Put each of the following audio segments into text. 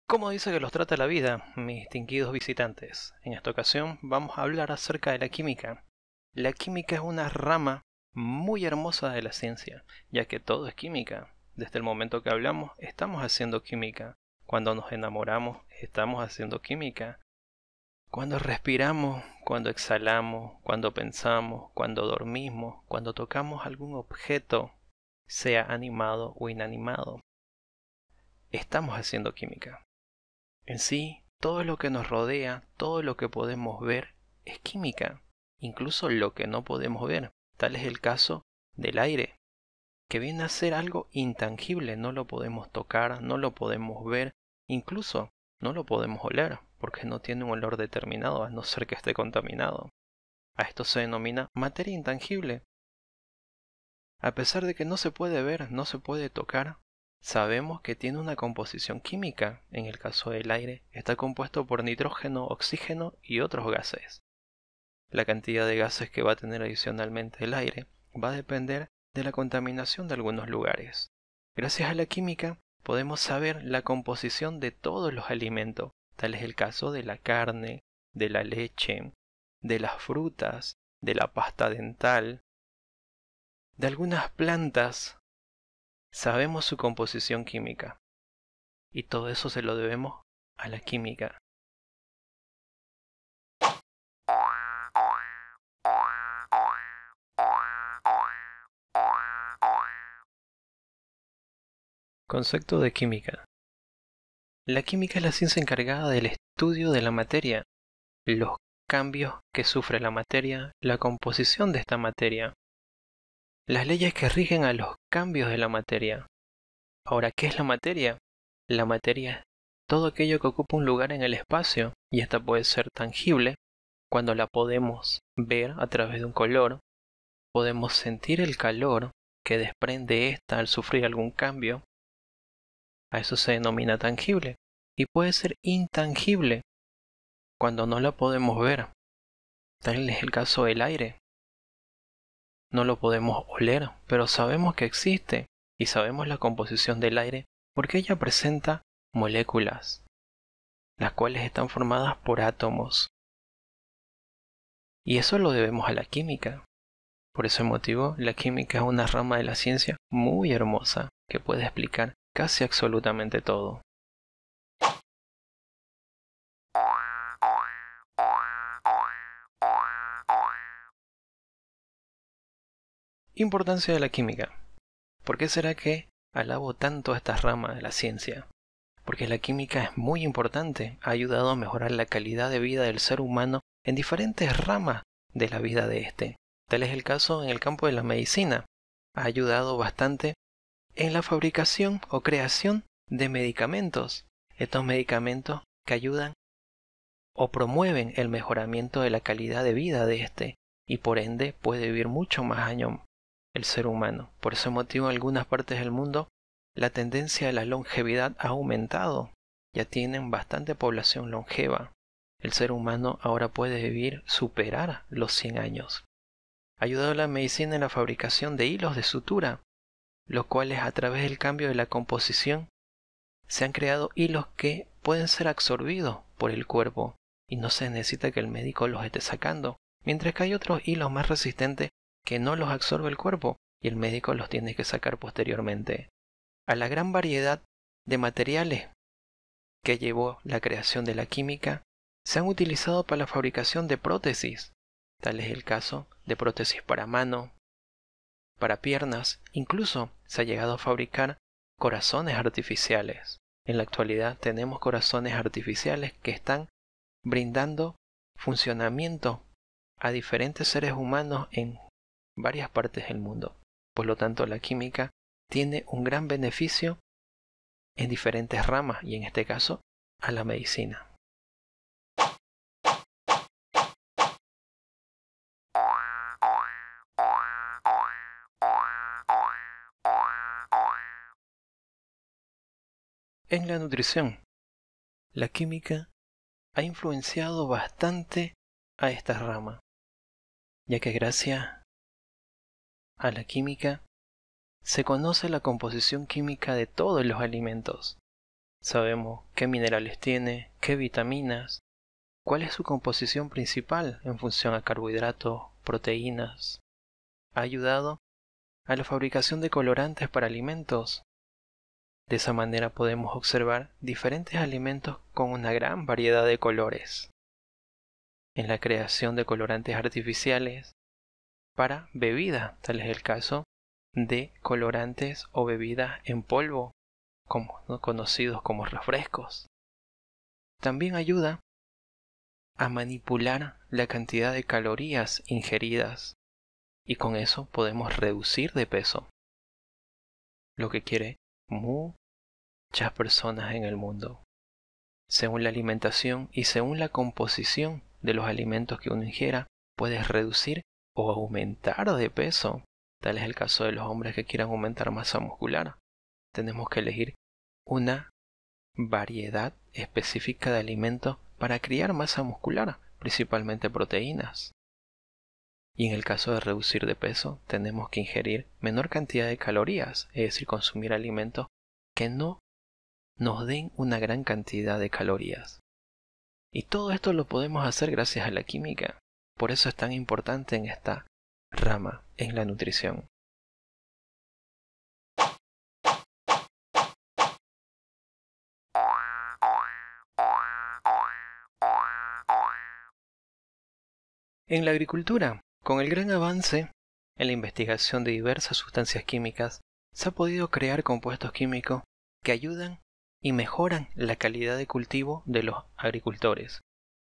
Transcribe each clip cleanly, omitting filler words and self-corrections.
¿Cómo dice que los trata la vida, mis distinguidos visitantes? En esta ocasión vamos a hablar acerca de la química. La química es una rama muy hermosa de la ciencia, ya que todo es química. Desde el momento que hablamos, estamos haciendo química. Cuando nos enamoramos, estamos haciendo química. Cuando respiramos, cuando exhalamos, cuando pensamos, cuando dormimos, cuando tocamos algún objeto, sea animado o inanimado, estamos haciendo química. En sí, todo lo que nos rodea, todo lo que podemos ver, es química, incluso lo que no podemos ver. Tal es el caso del aire, que viene a ser algo intangible, no lo podemos tocar, no lo podemos ver, incluso no lo podemos oler, porque no tiene un olor determinado, a no ser que esté contaminado. A esto se denomina materia intangible. A pesar de que no se puede ver, no se puede tocar, sabemos que tiene una composición química. En el caso del aire, está compuesto por nitrógeno, oxígeno y otros gases. La cantidad de gases que va a tener adicionalmente el aire va a depender de la contaminación de algunos lugares. Gracias a la química podemos saber la composición de todos los alimentos. Tal es el caso de la carne, de la leche, de las frutas, de la pasta dental, de algunas plantas. Sabemos su composición química, y todo eso se lo debemos a la química. Concepto de química. La química es la ciencia encargada del estudio de la materia, los cambios que sufre la materia, la composición de esta materia, las leyes que rigen a los cambios de la materia. Ahora, ¿qué es la materia? La materia es todo aquello que ocupa un lugar en el espacio, y esta puede ser tangible cuando la podemos ver a través de un color, podemos sentir el calor que desprende esta al sufrir algún cambio. A eso se denomina tangible, y puede ser intangible cuando no la podemos ver. Tal es el caso del aire. No lo podemos oler, pero sabemos que existe y sabemos la composición del aire porque ella presenta moléculas, las cuales están formadas por átomos. Y eso lo debemos a la química. Por ese motivo, la química es una rama de la ciencia muy hermosa que puede explicar casi absolutamente todo. Importancia de la química. ¿Por qué será que alabo tanto a esta rama de la ciencia? Porque la química es muy importante, ha ayudado a mejorar la calidad de vida del ser humano en diferentes ramas de la vida de este. Tal es el caso en el campo de la medicina. Ha ayudado bastante en la fabricación o creación de medicamentos. Estos medicamentos que ayudan o promueven el mejoramiento de la calidad de vida de este, y por ende puede vivir mucho más años el ser humano. Por ese motivo, en algunas partes del mundo, la tendencia a la longevidad ha aumentado. Ya tienen bastante población longeva. El ser humano ahora puede vivir, superar los 100 años. Ha ayudado a la medicina en la fabricación de hilos de sutura, los cuales a través del cambio de la composición se han creado hilos que pueden ser absorbidos por el cuerpo y no se necesita que el médico los esté sacando, mientras que hay otros hilos más resistentes que no los absorbe el cuerpo y el médico los tiene que sacar posteriormente. A la gran variedad de materiales que llevó la creación de la química, se han utilizado para la fabricación de prótesis. Tal es el caso de prótesis para mano, para piernas, incluso se ha llegado a fabricar corazones artificiales. En la actualidad tenemos corazones artificiales que están brindando funcionamiento a diferentes seres humanos en varias partes del mundo. Por lo tanto, la química tiene un gran beneficio en diferentes ramas y en este caso a la medicina. En la nutrición, la química ha influenciado bastante a esta rama, ya que gracias a la química se conoce la composición química de todos los alimentos. Sabemos qué minerales tiene, qué vitaminas, cuál es su composición principal en función a carbohidratos, proteínas. Ha ayudado a la fabricación de colorantes para alimentos. De esa manera podemos observar diferentes alimentos con una gran variedad de colores. En la creación de colorantes artificiales para bebidas, tal es el caso de colorantes o bebidas en polvo, conocidos como refrescos. También ayuda a manipular la cantidad de calorías ingeridas y con eso podemos reducir de peso, lo que quiere muchas personas en el mundo. Según la alimentación y según la composición de los alimentos que uno ingiera, puedes reducir o aumentar de peso. Tal es el caso de los hombres que quieran aumentar masa muscular. Tenemos que elegir una variedad específica de alimentos para crear masa muscular, principalmente proteínas. Y en el caso de reducir de peso, tenemos que ingerir menor cantidad de calorías, es decir, consumir alimentos que no nos den una gran cantidad de calorías. Y todo esto lo podemos hacer gracias a la química. Por eso es tan importante en esta rama, en la nutrición. En la agricultura, con el gran avance en la investigación de diversas sustancias químicas, se ha podido crear compuestos químicos que ayudan y mejoran la calidad de cultivo de los agricultores.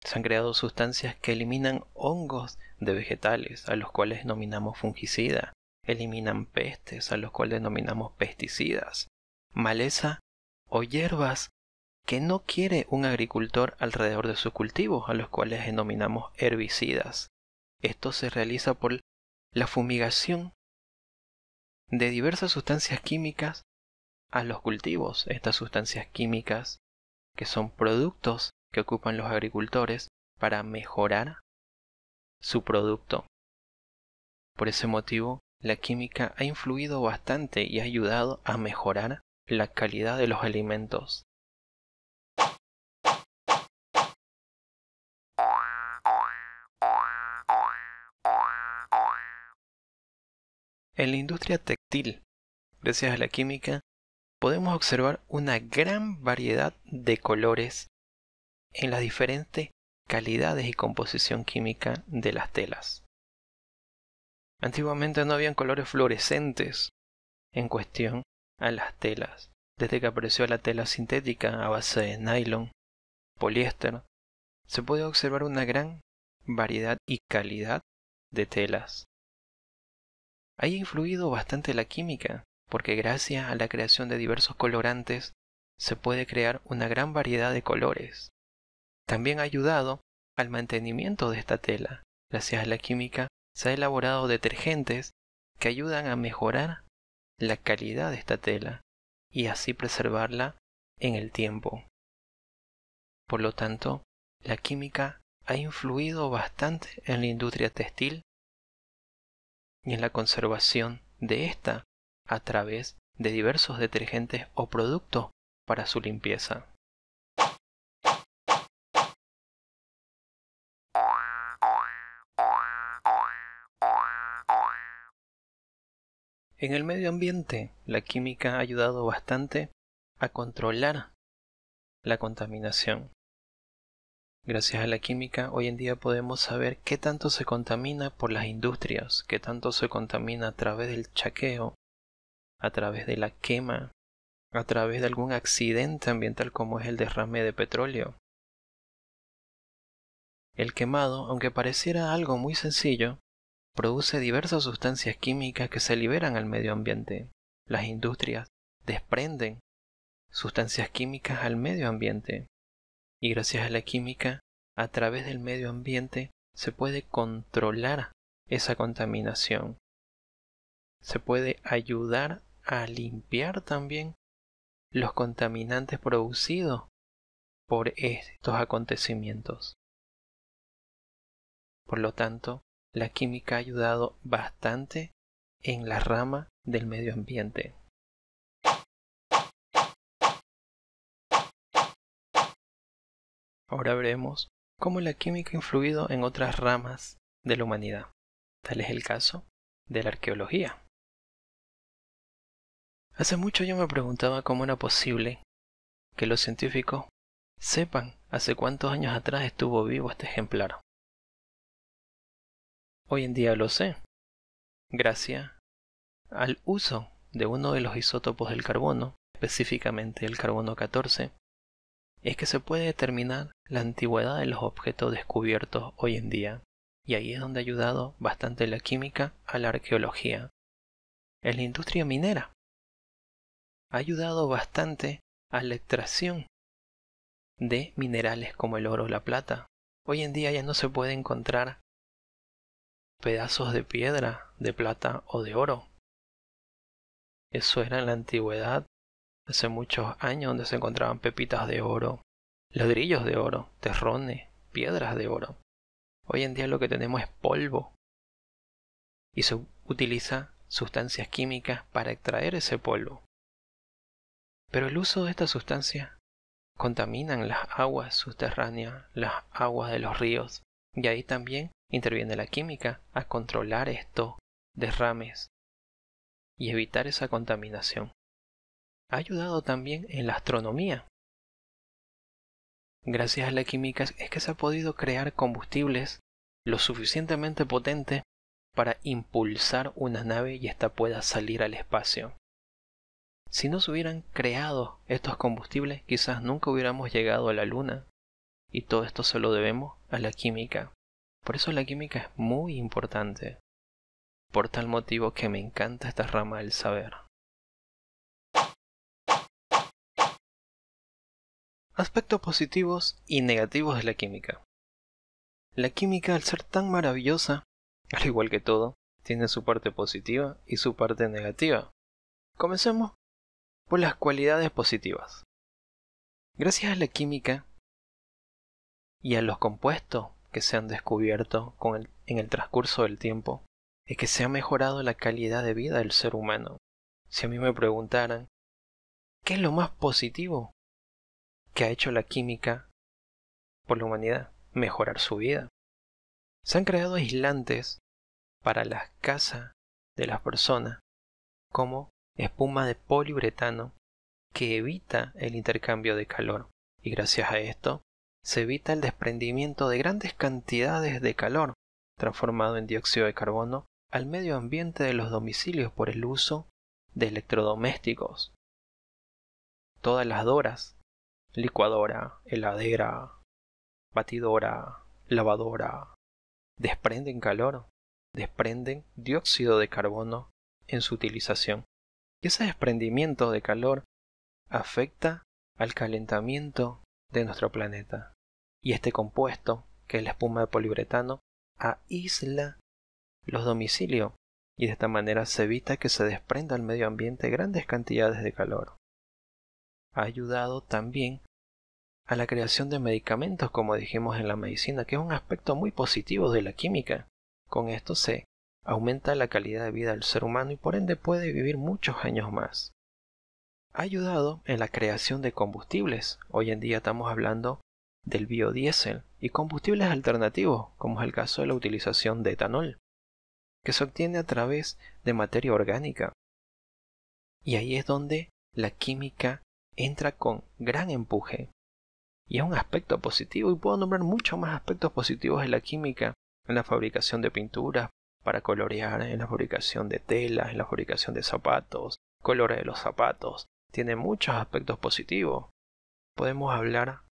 Se han creado sustancias que eliminan hongos de vegetales, a los cuales denominamos fungicidas, eliminan pestes, a los cuales denominamos pesticidas, maleza o hierbas que no quiere un agricultor alrededor de sus cultivos, a los cuales denominamos herbicidas. Esto se realiza por la fumigación de diversas sustancias químicas a los cultivos. Estas sustancias químicas, que son productos que ocupan los agricultores para mejorar su producto. Por ese motivo, la química ha influido bastante y ha ayudado a mejorar la calidad de los alimentos. En la industria textil, gracias a la química, podemos observar una gran variedad de colores en las diferentes calidades y composición química de las telas. Antiguamente no habían colores fluorescentes en cuestión a las telas. Desde que apareció la tela sintética a base de nylon, poliéster, se puede observar una gran variedad y calidad de telas. Ha influido bastante la química, porque gracias a la creación de diversos colorantes se puede crear una gran variedad de colores. También ha ayudado al mantenimiento de esta tela. Gracias a la química se han elaborado detergentes que ayudan a mejorar la calidad de esta tela y así preservarla en el tiempo. Por lo tanto, la química ha influido bastante en la industria textil y en la conservación de esta a través de diversos detergentes o productos para su limpieza. En el medio ambiente, la química ha ayudado bastante a controlar la contaminación. Gracias a la química, hoy en día podemos saber qué tanto se contamina por las industrias, qué tanto se contamina a través del chaqueo, a través de la quema, a través de algún accidente ambiental como es el derrame de petróleo. El quemado, aunque pareciera algo muy sencillo, produce diversas sustancias químicas que se liberan al medio ambiente. Las industrias desprenden sustancias químicas al medio ambiente. Y gracias a la química, a través del medio ambiente, se puede controlar esa contaminación. Se puede ayudar a limpiar también los contaminantes producidos por estos acontecimientos. Por lo tanto, la química ha ayudado bastante en la rama del medio ambiente. Ahora veremos cómo la química ha influido en otras ramas de la humanidad. Tal es el caso de la arqueología. Hace mucho yo me preguntaba cómo era posible que los científicos sepan hace cuántos años atrás estuvo vivo este ejemplar. Hoy en día lo sé, gracias al uso de uno de los isótopos del carbono, específicamente el carbono 14, es que se puede determinar la antigüedad de los objetos descubiertos hoy en día, y ahí es donde ha ayudado bastante la química a la arqueología. En la industria minera ha ayudado bastante a la extracción de minerales como el oro o la plata. Hoy en día ya no se puede encontrar pedazos de piedra, de plata o de oro. Eso era en la antigüedad, hace muchos años, donde se encontraban pepitas de oro, ladrillos de oro, terrones, piedras de oro. Hoy en día lo que tenemos es polvo y se utiliza sustancias químicas para extraer ese polvo. Pero el uso de estas sustancias contaminan las aguas subterráneas, las aguas de los ríos, y ahí también interviene la química a controlar estos derrames y evitar esa contaminación. Ha ayudado también en la astronomía. Gracias a la química es que se ha podido crear combustibles lo suficientemente potentes para impulsar una nave y ésta pueda salir al espacio. Si no se hubieran creado estos combustibles, quizás nunca hubiéramos llegado a la Luna. Y todo esto se lo debemos a la química. Por eso la química es muy importante. Por tal motivo que me encanta esta rama del saber. Aspectos positivos y negativos de la química. La química, al ser tan maravillosa, al igual que todo, tiene su parte positiva y su parte negativa. Comencemos por las cualidades positivas. Gracias a la química y a los compuestos que se han descubierto en el transcurso del tiempo, es que se ha mejorado la calidad de vida del ser humano. Si a mí me preguntaran, ¿qué es lo más positivo que ha hecho la química por la humanidad? Mejorar su vida. Se han creado aislantes para las casas de las personas, como espuma de poliuretano, que evita el intercambio de calor, y gracias a esto se evita el desprendimiento de grandes cantidades de calor transformado en dióxido de carbono al medio ambiente de los domicilios por el uso de electrodomésticos. Todas las doras, licuadora, heladera, batidora, lavadora, desprenden calor, desprenden dióxido de carbono en su utilización. Y ese desprendimiento de calor afecta al calentamiento de nuestro planeta. Y este compuesto, que es la espuma de poliuretano, aísla los domicilios y de esta manera se evita que se desprenda al medio ambiente grandes cantidades de calor. Ha ayudado también a la creación de medicamentos, como dijimos en la medicina, que es un aspecto muy positivo de la química. Con esto se aumenta la calidad de vida del ser humano y por ende puede vivir muchos años más. Ha ayudado en la creación de combustibles. Hoy en día estamos hablando del biodiesel y combustibles alternativos, como es el caso de la utilización de etanol, que se obtiene a través de materia orgánica. Y ahí es donde la química entra con gran empuje. Y es un aspecto positivo, y puedo nombrar muchos más aspectos positivos de la química en la fabricación de pinturas para colorear, en la fabricación de telas, en la fabricación de zapatos, colores de los zapatos. Tiene muchos aspectos positivos. Podemos hablar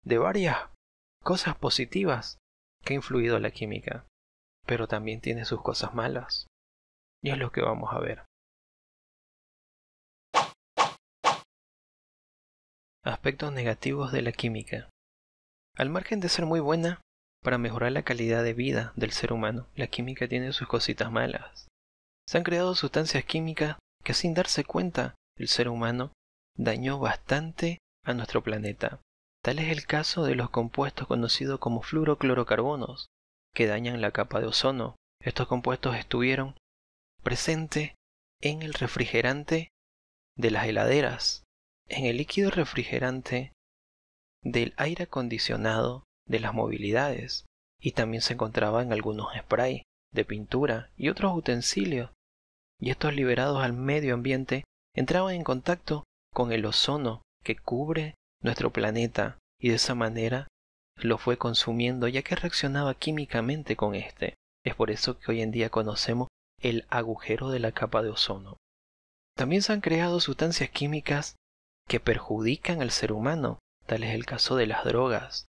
de varias cosas positivas que ha influido la química, pero también tiene sus cosas malas. Y es lo que vamos a ver. Aspectos negativos de la química. Al margen de ser muy buena para mejorar la calidad de vida del ser humano, la química tiene sus cositas malas. Se han creado sustancias químicas que sin darse cuenta el ser humano dañó bastante a nuestro planeta. Tal es el caso de los compuestos conocidos como fluoroclorocarbonos, que dañan la capa de ozono. Estos compuestos estuvieron presentes en el refrigerante de las heladeras, en el líquido refrigerante del aire acondicionado de las movilidades y también se encontraba en algunos sprays de pintura y otros utensilios, y estos liberados al medio ambiente entraban en contacto con el ozono que cubre nuestro planeta y de esa manera lo fue consumiendo ya que reaccionaba químicamente con este. Es por eso que hoy en día conocemos el agujero de la capa de ozono. También se han creado sustancias químicas que perjudican al ser humano, tal es el caso de las drogas,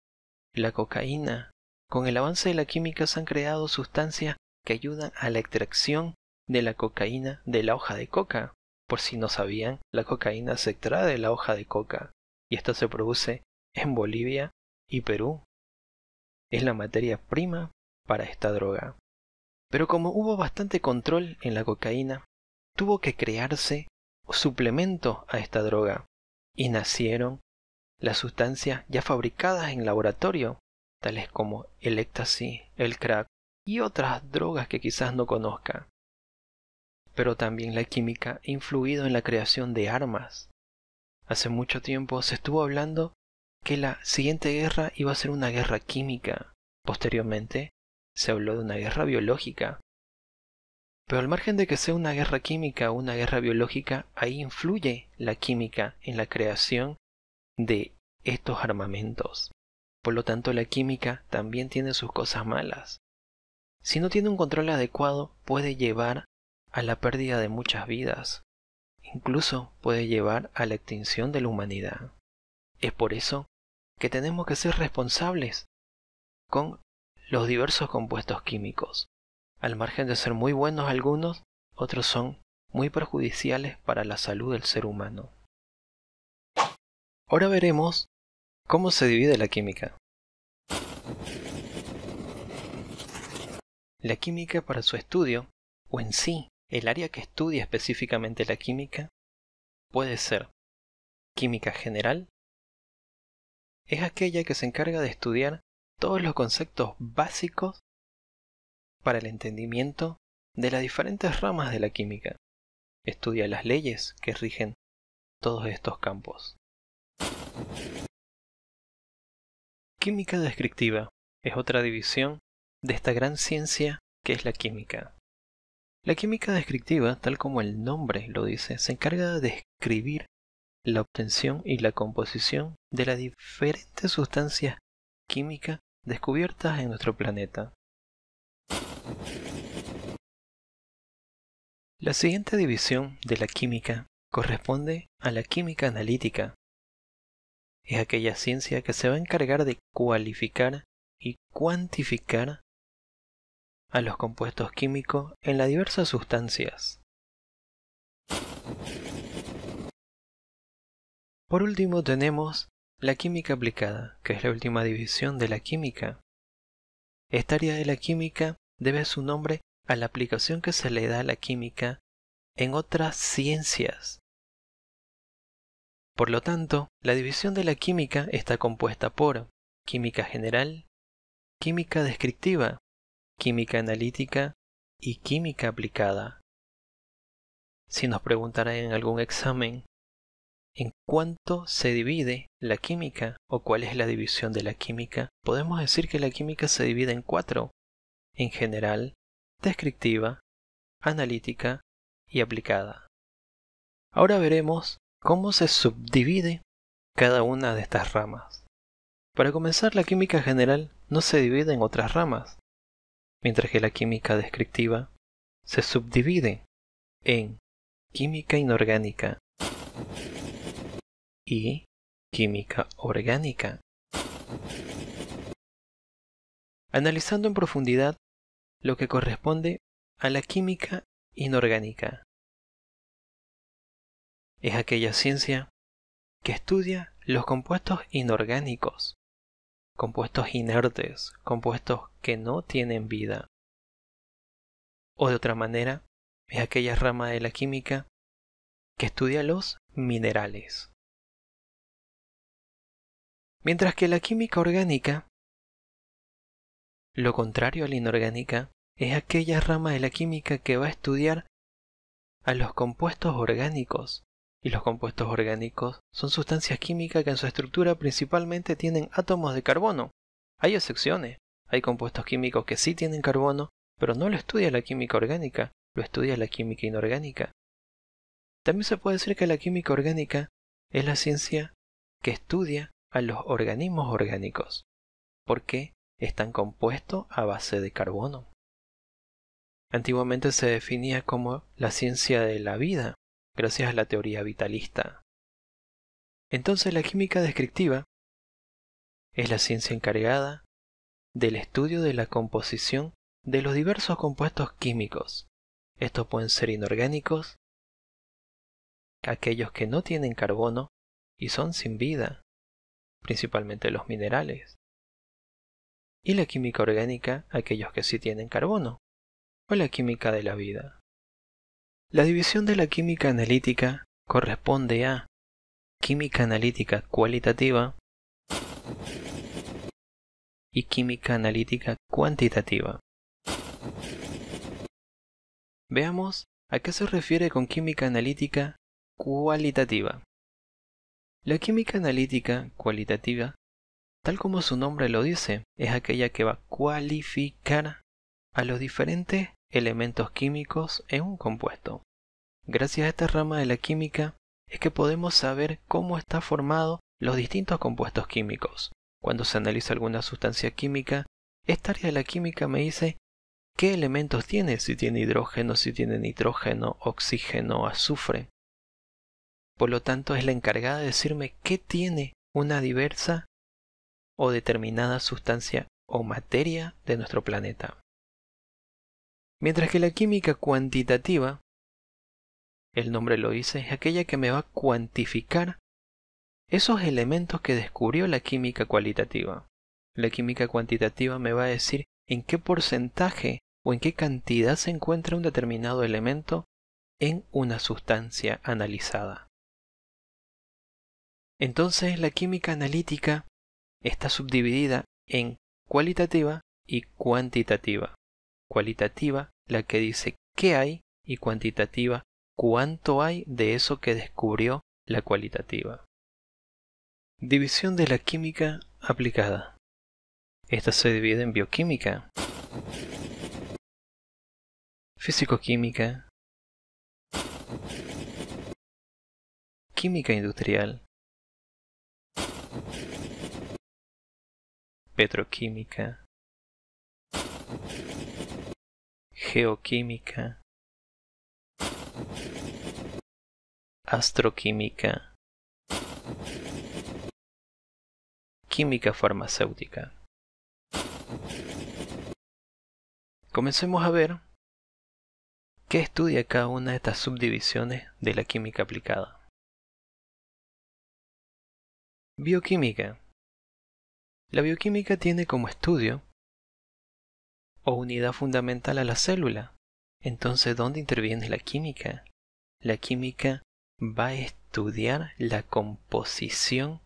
la cocaína. Con el avance de la química se han creado sustancias que ayudan a la extracción de la cocaína de la hoja de coca. Por si no sabían, la cocaína se extrae de la hoja de coca y esto se produce en Bolivia y Perú. Es la materia prima para esta droga. Pero como hubo bastante control en la cocaína, tuvo que crearse suplementos a esta droga y nacieron las sustancias ya fabricadas en laboratorio, tales como el éxtasis, el crack y otras drogas que quizás no conozca. Pero también la química ha influido en la creación de armas. Hace mucho tiempo se estuvo hablando que la siguiente guerra iba a ser una guerra química. Posteriormente se habló de una guerra biológica. Pero al margen de que sea una guerra química o una guerra biológica, ahí influye la química en la creación de estos armamentos. Por lo tanto, la química también tiene sus cosas malas. Si no tiene un control adecuado, puede llevar a la pérdida de muchas vidas. Incluso puede llevar a la extinción de la humanidad. Es por eso que tenemos que ser responsables con los diversos compuestos químicos. Al margen de ser muy buenos algunos, otros son muy perjudiciales para la salud del ser humano. Ahora veremos cómo se divide la química. La química para su estudio, o en sí, el área que estudia específicamente la química, puede ser química general. Es aquella que se encarga de estudiar todos los conceptos básicos para el entendimiento de las diferentes ramas de la química. Estudia las leyes que rigen todos estos campos. Química descriptiva es otra división de esta gran ciencia que es la química. La química descriptiva, tal como el nombre lo dice, se encarga de describir la obtención y la composición de las diferentes sustancias químicas descubiertas en nuestro planeta. La siguiente división de la química corresponde a la química analítica. Es aquella ciencia que se va a encargar de cualificar y cuantificar a los compuestos químicos en las diversas sustancias. Por último tenemos la química aplicada, que es la última división de la química. Esta área de la química debe su nombre a la aplicación que se le da a la química en otras ciencias. Por lo tanto, la división de la química está compuesta por química general, química descriptiva, química analítica y química aplicada. Si nos preguntaran en algún examen en cuánto se divide la química o cuál es la división de la química, podemos decir que la química se divide en 4, en general, descriptiva, analítica y aplicada. Ahora veremos cómo se subdivide cada una de estas ramas. Para comenzar, la química general no se divide en otras ramas, mientras que la química descriptiva se subdivide en química inorgánica y química orgánica. Analizando en profundidad lo que corresponde a la química inorgánica. Es aquella ciencia que estudia los compuestos inorgánicos, compuestos inertes, compuestos que no tienen vida. O de otra manera, es aquella rama de la química que estudia los minerales. Mientras que la química orgánica, lo contrario a la inorgánica, es aquella rama de la química que va a estudiar a los compuestos orgánicos, Y los compuestos orgánicos son sustancias químicas que en su estructura principalmente tienen átomos de carbono. Hay excepciones, hay compuestos químicos que sí tienen carbono, pero no lo estudia la química orgánica, lo estudia la química inorgánica. También se puede decir que la química orgánica es la ciencia que estudia a los organismos orgánicos, porque están compuestos a base de carbono. Antiguamente se definía como la ciencia de la vida, gracias a la teoría vitalista. Entonces la química descriptiva es la ciencia encargada del estudio de la composición de los diversos compuestos químicos. Estos pueden ser inorgánicos, aquellos que no tienen carbono y son sin vida, principalmente los minerales. Y la química orgánica, aquellos que sí tienen carbono, o la química de la vida. La división de la química analítica corresponde a química analítica cualitativa y química analítica cuantitativa. Veamos a qué se refiere con química analítica cualitativa. La química analítica cualitativa, tal como su nombre lo dice, es aquella que va a cualificar a los diferentes elementos químicos en un compuesto. Gracias a esta rama de la química es que podemos saber cómo está formado los distintos compuestos químicos. Cuando se analiza alguna sustancia química, esta área de la química me dice qué elementos tiene, si tiene hidrógeno, si tiene nitrógeno, oxígeno, azufre. Por lo tanto, es la encargada de decirme qué tiene una diversa o determinada sustancia o materia de nuestro planeta. Mientras que la química cuantitativa, el nombre lo dice, es aquella que me va a cuantificar esos elementos que descubrió la química cualitativa. La química cuantitativa me va a decir en qué porcentaje o en qué cantidad se encuentra un determinado elemento en una sustancia analizada. Entonces la química analítica está subdividida en cualitativa y cuantitativa. Cualitativa, la que dice qué hay, y cuantitativa, cuánto hay de eso que descubrió la cualitativa. División de la química aplicada. Esta se divide en bioquímica, físico-química, química industrial, petroquímica, geoquímica, astroquímica, química farmacéutica. Comencemos a ver qué estudia cada una de estas subdivisiones de la química aplicada. Bioquímica. La bioquímica tiene como estudio o unidad fundamental a la célula. Entonces, ¿dónde interviene la química? La química va a estudiar la composición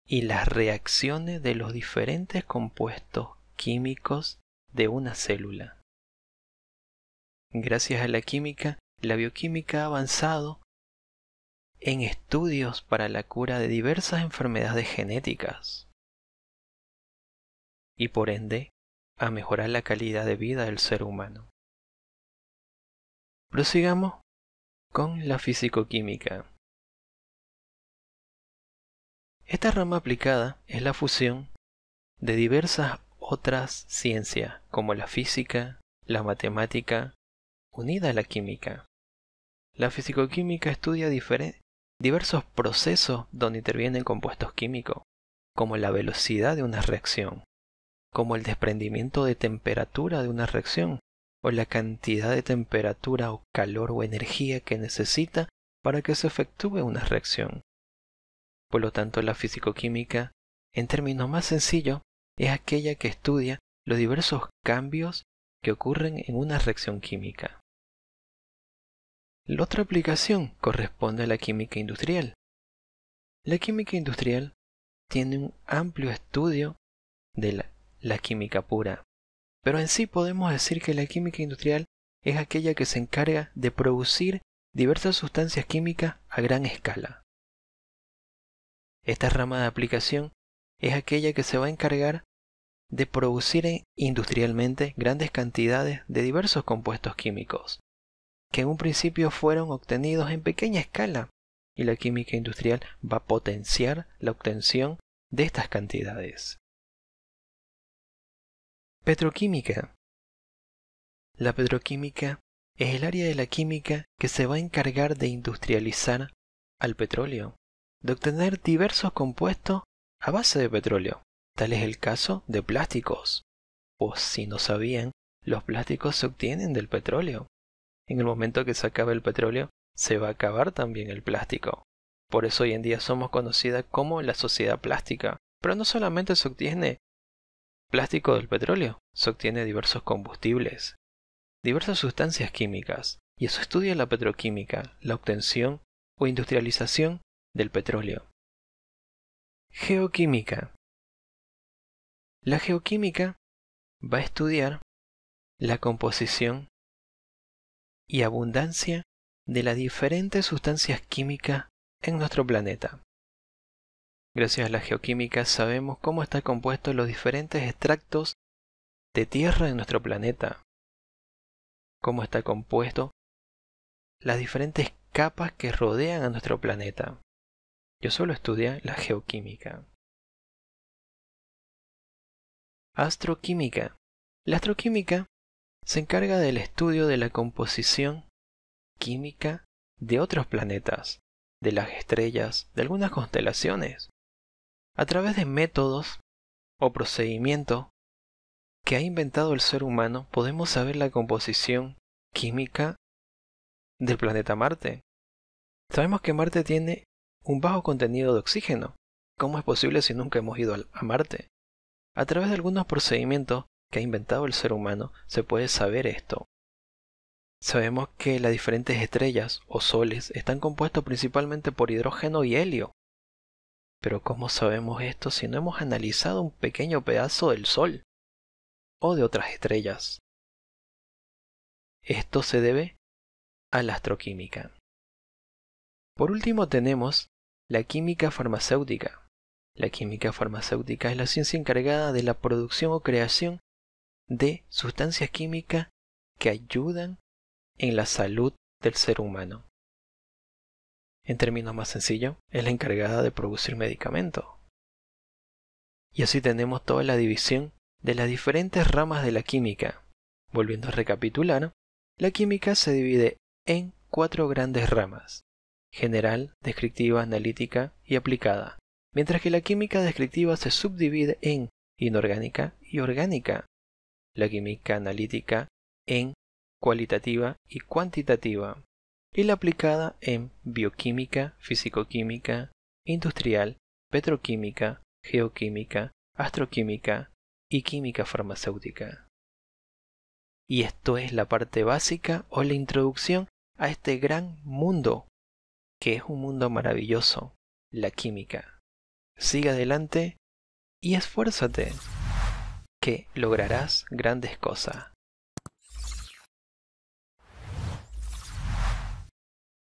y las reacciones de los diferentes compuestos químicos de una célula. Gracias a la química, la bioquímica ha avanzado en estudios para la cura de diversas enfermedades genéticas y por ende a mejorar la calidad de vida del ser humano. Prosigamos con la fisicoquímica. Esta rama aplicada es la fusión de diversas otras ciencias como la física, la matemática, unida a la química. La fisicoquímica estudia diversos procesos donde intervienen compuestos químicos, como la velocidad de una reacción, como el desprendimiento de temperatura de una reacción, o la cantidad de temperatura o calor o energía que necesita para que se efectúe una reacción. Por lo tanto, la fisicoquímica, en términos más sencillos, es aquella que estudia los diversos cambios que ocurren en una reacción química. La otra aplicación corresponde a la química industrial. La química industrial tiene un amplio estudio de la química pura, pero en sí podemos decir que la química industrial es aquella que se encarga de producir diversas sustancias químicas a gran escala. Esta rama de aplicación es aquella que se va a encargar de producir industrialmente grandes cantidades de diversos compuestos químicos, que en un principio fueron obtenidos en pequeña escala, y la química industrial va a potenciar la obtención de estas cantidades. Petroquímica. La petroquímica es el área de la química que se va a encargar de industrializar al petróleo, de obtener diversos compuestos a base de petróleo. Tal es el caso de plásticos. O si no sabían, los plásticos se obtienen del petróleo. En el momento que se acabe el petróleo, se va a acabar también el plástico. Por eso hoy en día somos conocidas como la sociedad plástica. Pero no solamente se obtiene plástico del petróleo, se obtiene diversos combustibles, diversas sustancias químicas, y eso estudia la petroquímica, la obtención o industrialización del petróleo. Geoquímica. La geoquímica va a estudiar la composición y abundancia de las diferentes sustancias químicas en nuestro planeta. Gracias a la geoquímica sabemos cómo están compuestos los diferentes extractos de tierra en nuestro planeta, cómo está compuesto las diferentes capas que rodean a nuestro planeta. Yo solo estudio la geoquímica. Astroquímica. La astroquímica se encarga del estudio de la composición química de otros planetas, de las estrellas, de algunas constelaciones, a través de métodos o procedimientos que ha inventado el ser humano. Podemos saber la composición química del planeta Marte. Sabemos que Marte tiene un bajo contenido de oxígeno. ¿Cómo es posible si nunca hemos ido a Marte? A través de algunos procedimientos que ha inventado el ser humano se puede saber esto. Sabemos que las diferentes estrellas o soles están compuestos principalmente por hidrógeno y helio. Pero ¿cómo sabemos esto si no hemos analizado un pequeño pedazo del Sol o de otras estrellas? Esto se debe a la astroquímica. Por último tenemos la química farmacéutica. La química farmacéutica es la ciencia encargada de la producción o creación de sustancias químicas que ayudan en la salud del ser humano. En términos más sencillos, es la encargada de producir medicamentos. Y así tenemos toda la división de las diferentes ramas de la química. Volviendo a recapitular, la química se divide en 4 grandes ramas: general, descriptiva, analítica y aplicada, mientras que la química descriptiva se subdivide en inorgánica y orgánica, la química analítica en cualitativa y cuantitativa, y la aplicada en bioquímica, fisicoquímica, industrial, petroquímica, geoquímica, astroquímica y química farmacéutica. Y esto es la parte básica o la introducción a este gran mundo, que es un mundo maravilloso, la química. Sigue adelante y esfuérzate, que lograrás grandes cosas.